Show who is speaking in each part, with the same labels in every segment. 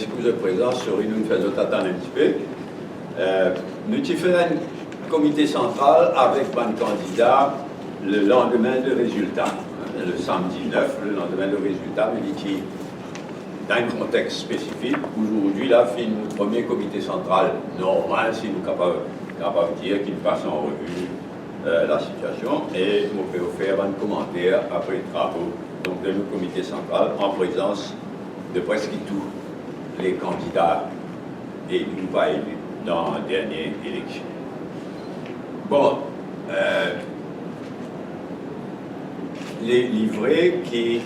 Speaker 1: merci pour votre présence. Sur nous faisons attendre un petit peu. Nous avons fait un comité central avec un candidat le lendemain de résultat. Le samedi 9, le lendemain de résultat, mais qui, dans un contexte spécifique, aujourd'hui, là, fait notre premier comité central normal, si nous sommes capables de dire qu'il passe en revue la situation, et nous pouvons faire un commentaire après les travaux donc, de nos comités central en présence de presque tous les candidats élus ou pas élus dans la dernière élection. Bon, les livrets qui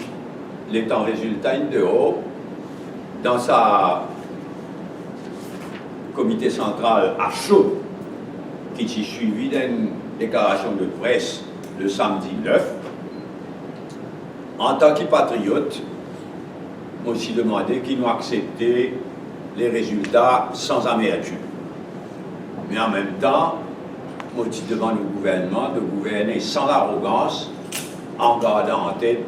Speaker 1: est en résultat de haut dans sa comité central à chaud qui s'est suivi d'une déclaration de presse le samedi 9. En tant que patriote, moi aussi demandé qu'ils nous accepté les résultats sans amertume. Mais en même temps, moi aussi demande au gouvernement de gouverner sans arrogance en gardant en tête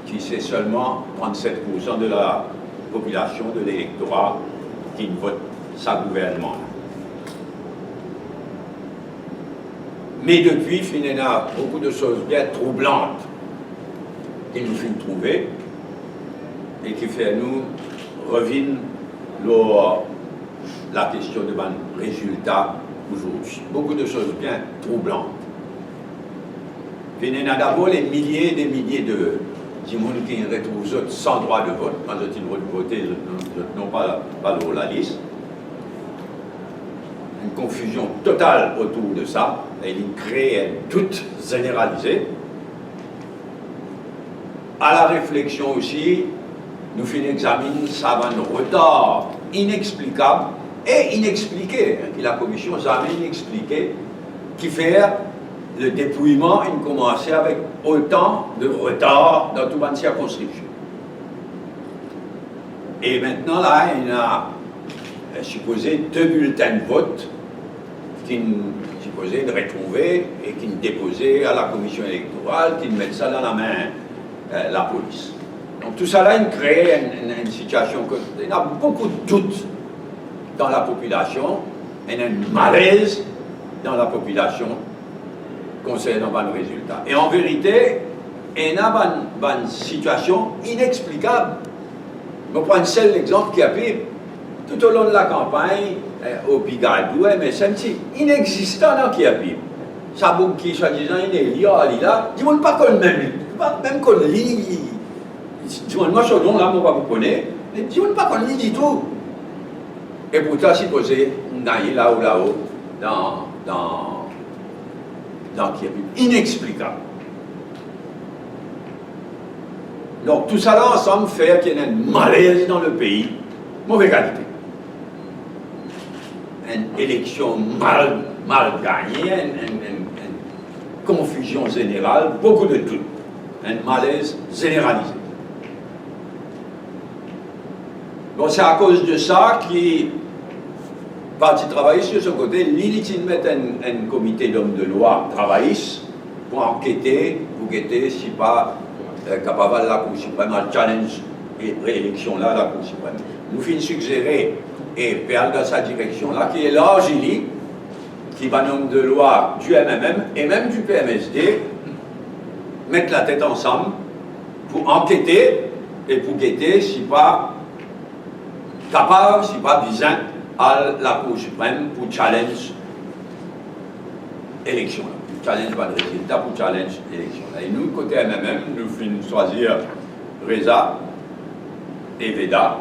Speaker 1: qui c'est seulement 37% de la population de l'électorat qui vote sa gouvernement. Mais depuis, il y a beaucoup de choses bien troublantes qui nous font trouver et qui fait nous revenir la question de mon résultat aujourd'hui. Beaucoup de choses bien troublantes. Il y a d'abord les milliers et des milliers de gens qui retrouvent sans droit de vote. Quand ils ont voté, ils n'ont pas la liste. Une confusion totale autour de ça. Et il crée un doute généralisé. À la réflexion aussi, nous examinons ça va un retard inexplicable et inexpliqué, que la commission jamais inexpliqué, qui fait le dépouillement, il commençait avec autant de retard dans toute une circonscription. Et maintenant, là, il y a supposé 2 bulletins de vote qui supposé de retrouver et qui déposaient à la commission électorale, qui mettent ça dans la main la police. Donc tout ça là, il crée une situation, il y a beaucoup de doutes dans la population, il y a un malaise dans la population concernant le résultat. Et en vérité, il y a une situation inexplicable. Je prends un seul exemple qui a pris tout au long de la campagne, au Pigadou, mais c'est un petit inexistant dans qui a pris. Ça bouge qui, soi-disant, il est là, il est là. Dis-moi pas qu'on même qu'on lit. Dis-moi, moi, ce nom-là, moi, vous connaissez. Mais dis-moi pas qu'on lit du tout. Et pourtant, si vous posez, là ou là-haut, dans qui a pris. Inexplicable. Donc, tout ça là, ensemble, fait qu'il y a un malaise dans le pays. Mauvaise qualité. Une élection mal gagnée, une confusion générale, beaucoup de tout. Un malaise généralisé. Bon, c'est à cause de ça que Parti travailliste, sur ce côté, l'ILITIN met un comité d'hommes de loi travailliste pour enquêter, pour guetter si pas capable la Cour suprême à challenge et réélection là, la Cour suprême. Nous finissons suggérer et faire dans sa direction là, qui est large, qui va nommer de loi du MMM et même du PMSD, mettre la tête ensemble pour enquêter et pour guetter si pas capable, si pas besoin à la Cour suprême pour challenge élection. Pour challenge pas de résultat, pour challenge élection. Et nous, côté MMM, nous finissons choisir Reza et Veda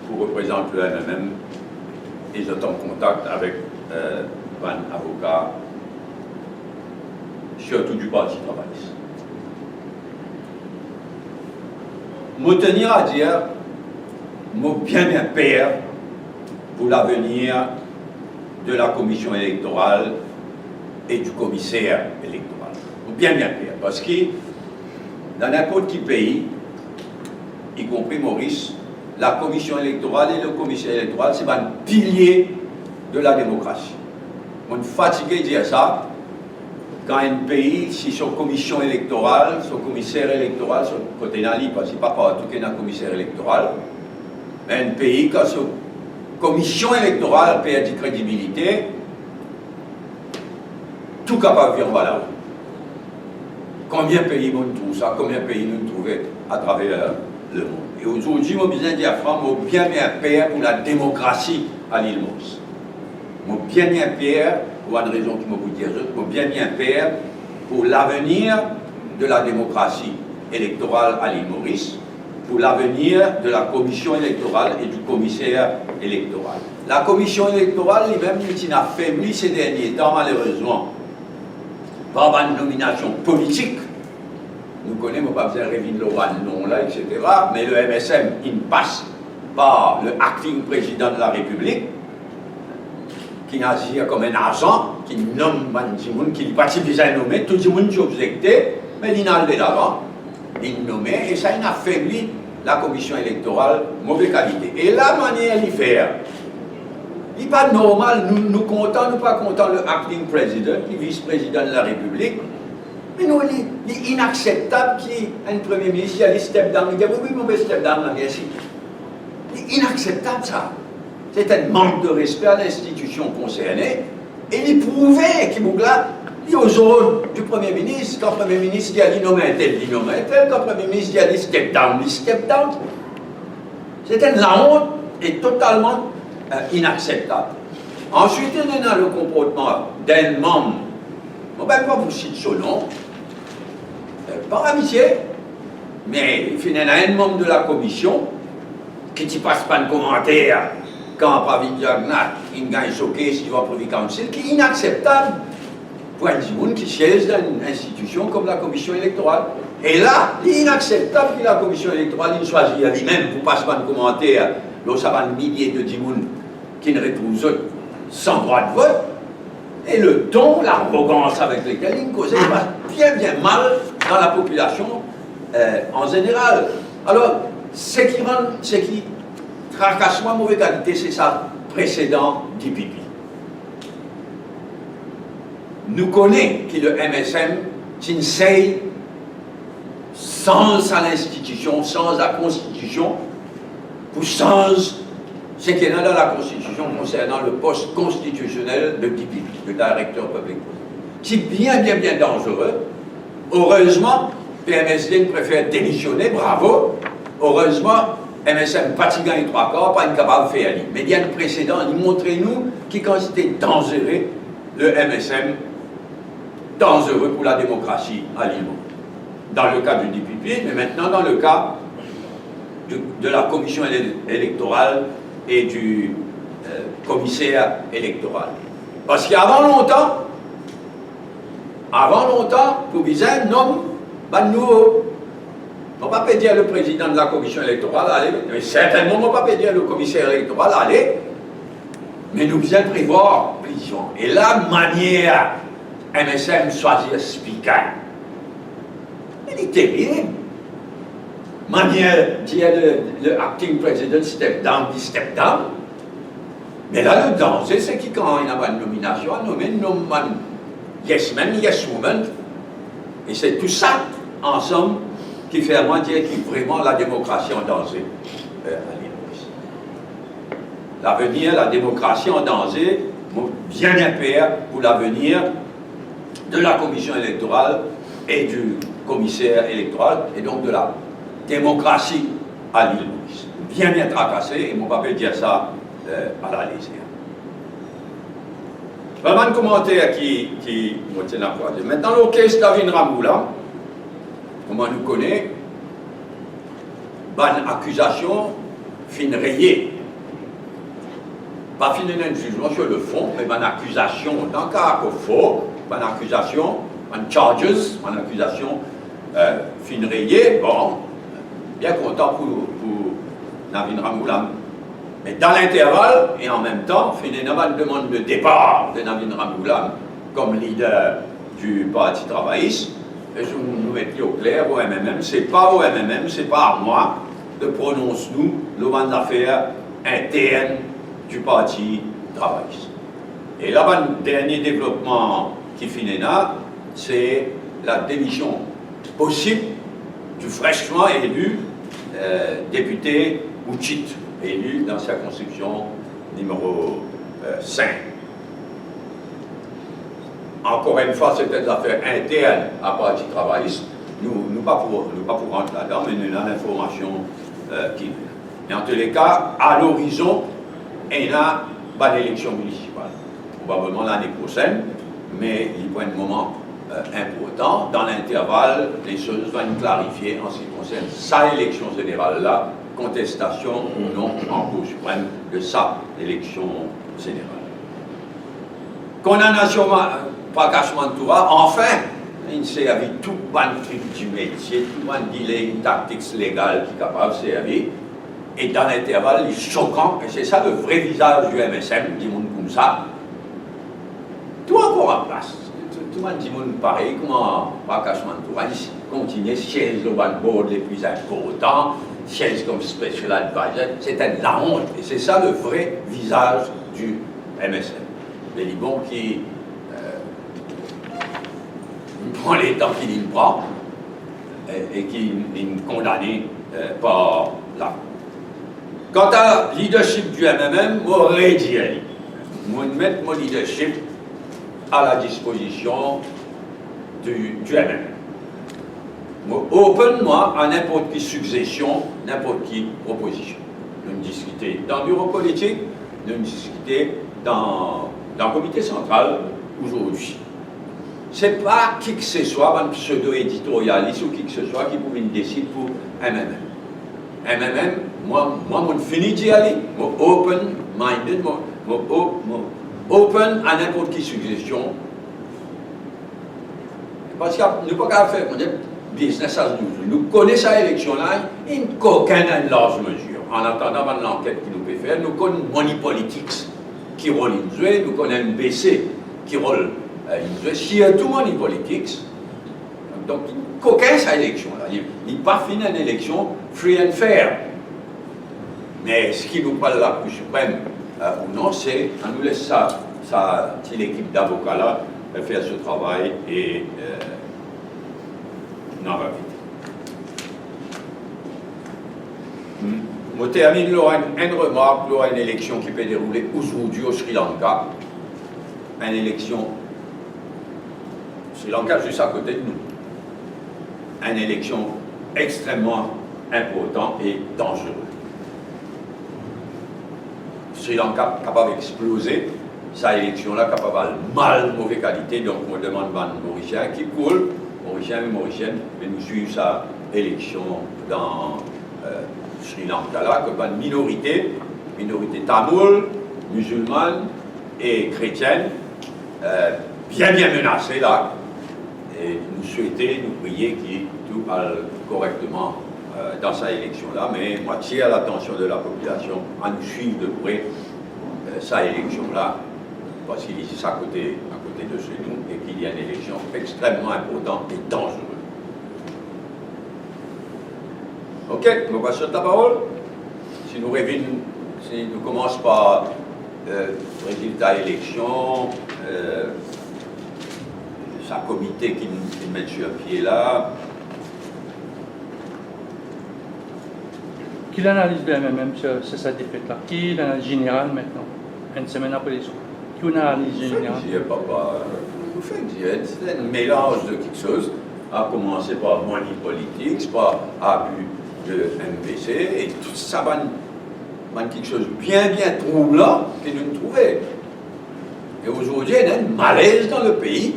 Speaker 1: pour représenter le MMM. Ils sont en contact avec un avocat, surtout du Parti travailliste. Je tenir à dire, je bien peur pour l'avenir de la commission électorale et du commissaire électoral. Bien peur. Parce que dans n'importe quel pays, y compris Maurice, la commission électorale et le commissaire électoral, c'est un pilier de la démocratie. On est fatigué de dire ça. Quand un pays, si son commission électorale, son commissaire électoral, son côté nali, parce que pas partout qu'il y a un commissaire électoral, un pays qui a sa commission électorale perd de crédibilité, tout capable de vivre en valeur. Combien de pays nous trouvent ça? Combien de pays nous trouvent à travers le monde? Et aujourd'hui, je besoin de dire, je bien père pour la démocratie à l'île Maurice. Je bien père, pour une raison qui m'a vous dire, je bien père pour l'avenir de la démocratie électorale à l'île Maurice, pour l'avenir de la commission électorale et du commissaire électoral. La commission électorale, lui-même, est affaiblie ces derniers temps, malheureusement, par une nomination politique. Nous connaissons, pas besoin de Révin Loran, non là, etc. Mais le MSM, il passe par le acting président de la République, qui agit comme un agent, qui nomme Bandimoun, qui n'est pas déjà nommé, tout le monde est objecté, mais il n'a pas d'avant, il nommé, et ça, il affaiblit la commission électorale, mauvaise qualité. Et la manière d'y faire, il n'est pas normal, nous comptons, nous pas contents le acting président, le vice-président de la République, mais nous, il est inacceptable qu'un premier ministre, il y a des step down, il dit oui, mauvais step down, là, merci. C'est inacceptable ça. C'est un manque de respect à l'institution concernée, et il prouvait qu'il y a aux ordres du Premier ministre, quand le Premier ministre dit à l'innommé tel, quand le Premier ministre dit à step down. La honte est totalement inacceptable. Ensuite, il y a le comportement d'un membre, je ne vais pas vous citer son nom, par amitié, mais il y a un membre de la commission qui ne passe pas de commentaire quand Pravin Jagnat il gagne choqué s'il va pour le council, qui est inacceptable pour un monde qui siège dans une institution comme la commission électorale. Et là, il est inacceptable que la commission électorale il choisit lui-même pour passer pas de commentaire, là ça va milliers de dimoun qui ne retrouvent sans droit de vote. Et le ton, l'arrogance avec lesquels il cause bien mal dans la population en général. Alors, ce qui tracasse moi mauvaise qualité, c'est ça précédent d'IPP. Nous connaissons que le MSM, c'est une seille sans l'institution, sans la Constitution, pour sans ce qu'il y a dans la Constitution concernant le poste constitutionnel de DPP, le directeur public. C'est bien dangereux. Heureusement, PMSD préfère démissionner, bravo. Heureusement, MSM fatiguant les trois quarts, pas incapable de faire. Mais il y a un précédent, montrez-nous qui quand c'était dangereux, le MSM, dangereux pour la démocratie à Lille. Dans le cas du DPP, mais maintenant dans le cas de la commission électorale et du commissaire électoral. Parce qu'avant longtemps, pour Bizin, non, nouveau. On ne va pas dire le président de la commission électorale, allez, mais certainement, on ne va pas dire le commissaire électoral, allez, mais nous devons prévoir prison. Et la manière MSM choisir speaker, elle est terrible. Manière dire le acting president step down. Mais là, le danger, c'est que quand il y a une nomination, on nomme yes man, yes woman. Et c'est tout ça, ensemble, qui fait à moi dire qu'il y a vraiment la démocratie en danger à l'île Maurice. L'avenir, la démocratie en danger, bien impère pour l'avenir de la commission électorale et du commissaire électoral, et donc de la démocratie à l'île Maurice. Bien tracassé, et mon papa dire ça à la légère. Vraiment un commentaire qui me tient à croire. Maintenant, le cas Navin Ramoula, comment nous connaît, bonne accusation fin rayée. Pas fin un jugement sur le fond, mais bonne accusation, dans le cas qu'il faut, bonne accusation, bonne charges, bonne accusation fin rayée, bon, bien content pour Navin Ramoula. Mais dans l'intervalle, et en même temps, finalement, une demande de départ de Navin Ramoula comme leader du Parti travailliste. Et je nous mets au clair, au MMM, c'est pas au MMM, c'est pas à moi de prononcer nous le moment d'affaires interne du Parti travailliste. Et là, le dernier développement qui finit là, c'est la démission possible du fraîchement élu député Ouchit élu dans sa circonscription numéro 5. Encore une fois, c'est des affaires internes à Parti travailliste. Nous pas pour rentrer là-dedans, mais nous avons l'information qui vient. Mais en tous les cas, à l'horizon, il y a pas d'élection municipale. Probablement l'année prochaine, mais il y a un moment important. Dans l'intervalle, les choses vont être clarifiées en ce qui concerne sa élection générale-là, contestation ou non en Cour suprême de sa élection générale. Condamnation par cachement de Toura, enfin, il s'est servi tout le truc du métier, tout le delay, tactiques légales qui est capable de servir. Et dans l'intervalle, il est choquant, et c'est ça le vrai visage du MSM, du monde comme ça. Tout encore en place. Tout le monde dit pareil, comment par cachement de Toura, il continue, siège au board les plus importants, siège comme special advisor, c'est la honte. Et c'est ça le vrai visage du MSM. Les Libans qui prend les temps qu'il prend et qui est condamné par là. Quant à leadership du MMM, moi, rédier, moi, mettre mon leadership à la disposition du MMM. Moi, open moi à n'importe quelle suggestion, n'importe quelle proposition. Nous discuter dans le bureau politique, nous discuter dans le comité central aujourd'hui. Ce n'est pas qui que ce soit, un pseudo-éditorialiste ou qui que ce soit qui pouvait décider pour MMM. MMM, moi, je finis d'y aller. Moi, open-minded, moi, open à n'importe quelle suggestion. Parce que nous ne pouvons pas faire business as usual. Nous connaissons cette élection-là, il n'y a aucune large mesure. En attendant l'enquête qui nous peut faire, nous connaissons Money Politics qui roule une jouée, nous connaissons BC qui roule une jouée. Si tout Money Politics, donc il n'y a aucune cette élection-là. Il n'est pas fini une élection free and fair. Mais ce qui nous parle la Cour suprême ou non, c'est on nous laisse l'équipe d'avocats là faire ce travail et non, va vite. Je termine une remarque, il y aura une élection qui peut dérouler aujourd'hui au Sri Lanka. Une élection, Sri Lanka juste à côté de nous. Une élection extrêmement importante et dangereuse. Sri Lanka capable d'exploser, sa élection-là capable de mal, mauvaise qualité, donc on demande aux Mauriciens qui coulent, Mauriciens et Mauriciennes, mais nous suivons sa élection dans Sri Lanka là, comme une minorité tamoule, musulmane et chrétienne, bien menacée là, et nous souhaitons, nous prier qu'il tout aille correctement dans sa élection là, mais moi tiens l'attention de la population à nous suivre de près sa élection là, parce qu'il est ici à côté de chez nous et qu'il y a une élection extrêmement importante et dangereuse. Ok, on va sur la parole. Si nous commençons par résultat élection, sa comité qui met sur pied là.
Speaker 2: Qui l'analyse de MMM sur cette défaite-là? Qui l'analyse générale maintenant? Une semaine après les autres. Qui l'analyse générale?
Speaker 1: C'est un mélange de quelque chose, à commencer par Money Politics, par abus de MPC, et tout ça va quelque chose bien troublant que nous trouvons. Et aujourd'hui, il y a un malaise dans le pays,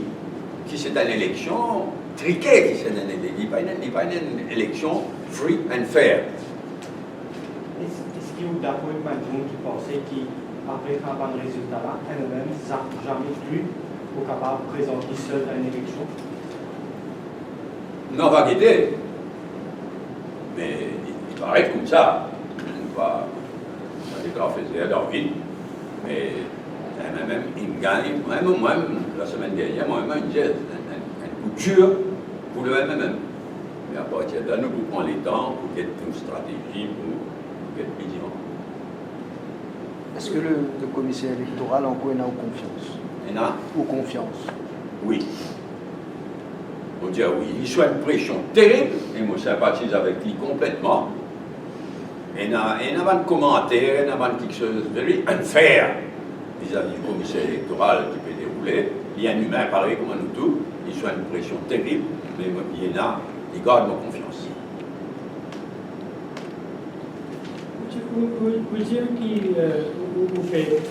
Speaker 1: qui c'est une élection triquée, qui c'est pas une élection free and fair.
Speaker 3: Est-ce qu'il y a d'accord avec Madjoun qui pensait qu'après un résultat là, elle-même, ça n'a jamais plus au capable de présenter seule à une élection?
Speaker 1: Non, va guider. Mais il paraît comme ça. On va faire David, mais même il gagne. Moi-même, la semaine dernière, moi-même, j'ai un coup dur pour le MMM. Mais à partir de là, nous prenons les temps pour qu'il y ait une stratégie, pour être vigilant.
Speaker 4: Est-ce que le commissaire électoral encore a confiance?
Speaker 1: Il a
Speaker 4: confiance?
Speaker 1: Oui. On dit oui. Il soit une pression terrible, et moi sympathise avec lui complètement. Et il y a un commentaire, il y a quelque chose de lui, un faire vis-à-vis du commissaire électoral qui peut dérouler. Il y a un humain pareil comme nous tous, il soit une pression terrible, mais il y en a, il garde nos confiance.
Speaker 5: Vous dire que vous faites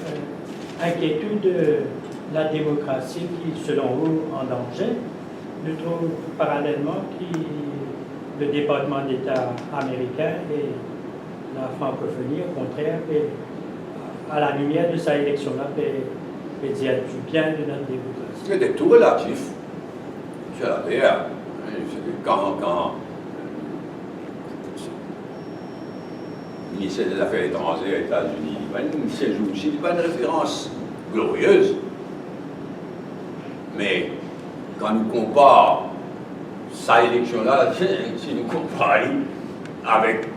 Speaker 5: inquiétude de la démocratie qui, selon vous, en danger. Nous trouvons parallèlement que le département d'État américain et la francophonie, au contraire, à la lumière de sa élection-là, peut dire du bien de notre démocratie.
Speaker 1: C'est tout relatif. Je l'avais, quand le ministère des Affaires étrangères aux États-Unis, c'est aussi pas une référence glorieuse. Mais quand nous comparons sa élection-là, si nous comparons avec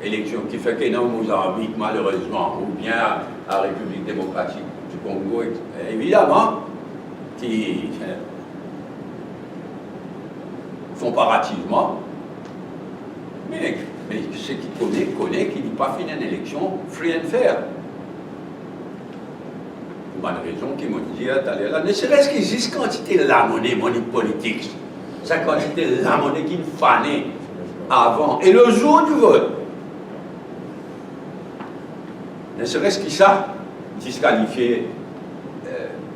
Speaker 1: l'élection qui fait qu'il y a au Mozambique, malheureusement, ou bien à la République démocratique du Congo, évidemment, qui, comparativement, mais ceux qui connaissent qu'il n'est pas fini une élection free and fair. Pour une raison qui m'a dit d'aller là, ne serait-ce qu'il existe quantité de la monnaie politique, sa quantité de la monnaie qui fanait avant et le jour du vote. Ne serait-ce que ça, disqualifié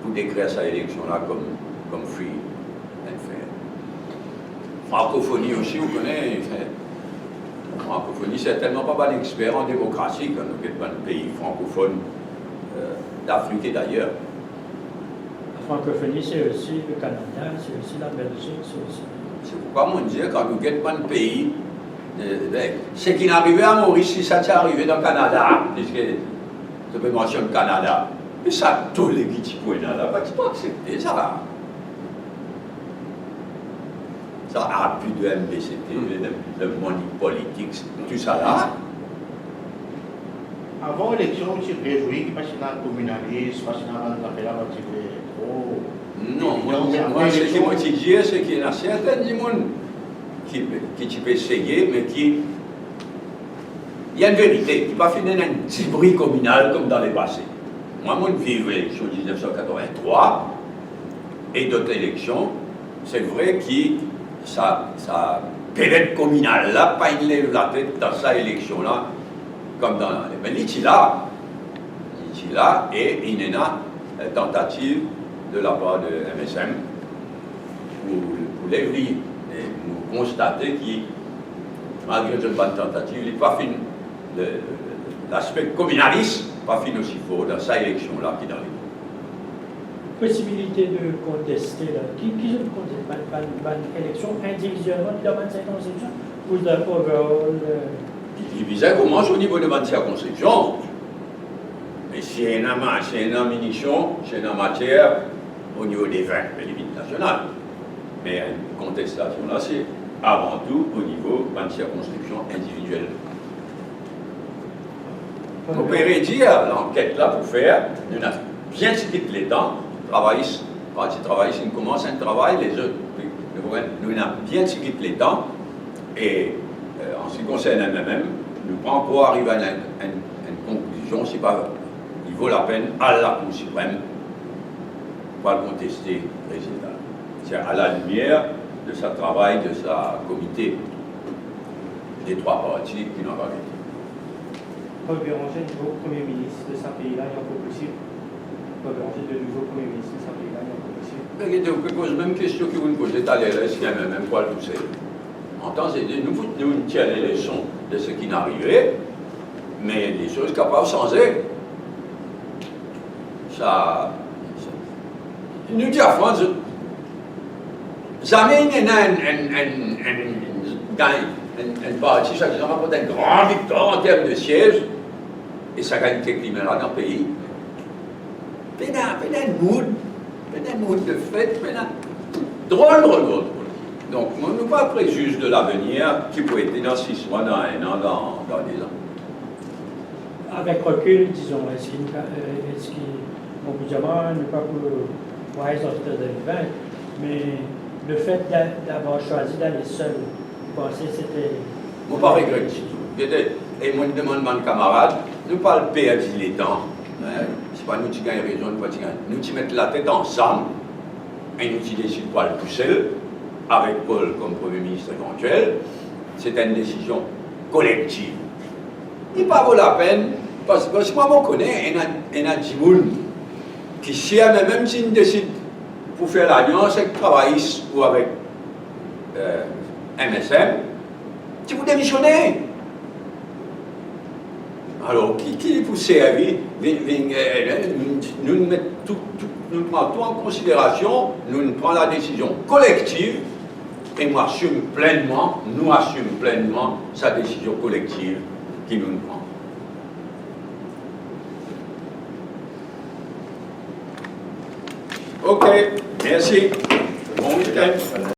Speaker 1: pour décrire sa élection-là comme free and fair. Francophonie aussi, vous connaissez. Francophonie, c'est tellement pas un expert en démocratie quand nous sommes un pays francophone d'Afrique et d'ailleurs.
Speaker 5: La francophonie, c'est aussi le Canada, c'est aussi la Belgique, c'est aussi...
Speaker 1: C'est pourquoi on dit quand nous sommes un pays, ce qui n'est arrivé à Maurice, si ça t'est arrivé dans le Canada, puisque tu peux mentionner le Canada, mais ça, tous les petits points là, tu peux accepter ça. Ça a plus de MBCT, de money politique, tout ça là.
Speaker 6: Avant l'élection, je me suis réjoui qu'il n'y ait pas de communalisme, pas de l'affaire trop.
Speaker 1: Non, moi, ce qui m'a dit, c'est qu'il y a certains gens qui peuvent essayer, mais qui. Il y a une vérité, qui ne pas finir un petit bruit communal comme dans les passés. Moi, je vis l'élection de 1983 et d'autres élections, c'est vrai que ça période communale là, pas il lève la tête dans sa élection là, comme dans les. Mais il est là, et il y a une tentative de la part de MSM pour l'éviter. Et nous constatons que, malgré cette bonne tentative, il n'est pas fini. L'aspect communaliste n'est pas fini aussi fort dans sa élection là qui arrive.
Speaker 5: Possibilité de contester, là. Qui je conteste une élection individuellement dans la circonscription ou de overall?
Speaker 1: Il visait comment au niveau de la circonscription. Mais si il y a une munition, c'est une matière au niveau des vins, de limite nationale. Mais une contestation là, c'est avant tout au niveau de la circonscription individuelle. On peut dire l'enquête là pour faire, nous avons bien cité les temps, quand tu travailles, si on commence un travail, les autres, nous avons bien cité les temps, et en ce qui concerne MMM, nous ne pouvons pas encore arriver à une conclusion, si pas, il vaut la peine à la Cour suprême pas contester le résultat. C'est à la lumière de sa travail, de sa comité des trois partis qui n'ont pas été.
Speaker 3: Paul Béranger, nouveau Premier ministre de ce pays-là, il y a encore possible. Paul Béranger, de nouveau Premier ministre de ce pays-là, il y a encore possible.
Speaker 1: Mais vous posez la même question que vous nous posez tout à l'heure, est-ce qu'il y a même quoi le pousser? En temps, nous tirons les leçons de ce qui n'arrivait, mais les choses capables de changer. Ça. Nous disons à France, jamais il y a un parti, ça nous rapporte une grande victoire en termes de sièges et sa qualité climatique dans le pays. Il y a un mood de fête, drôle. Donc, on ne pas préjuge de l'avenir qui peut être dans 6 mois, dans 1 an, dans 10 ans.
Speaker 5: Avec recul, disons, est-ce qu'il bon, évidemment, ne pas pour Wise of 2020, mais le fait d'avoir choisi d'aller seul, vous pensez que c'était...
Speaker 1: Moi, pas regret du tout. et moi je demande à mon camarade, nous pas le perdre les temps. C'est pas nous qui gagnons raison, nous qui mettons la tête ensemble et nous qui décidons pas le pousser avec Paul comme Premier ministre éventuel. C'est une décision collective. Il n'est pas vaut la peine, parce que moi je connais un Djimoun qui sait, même s'il décide pour faire l'alliance avec Travaillis ou avec MSM, si vous démissionnez. Alors, qui vous servir, nous mettons nous prenons tout en considération, nous prenons la décision collective, et nous assumons pleinement sa décision collective qui nous prend. Ok, merci. Bon week-end.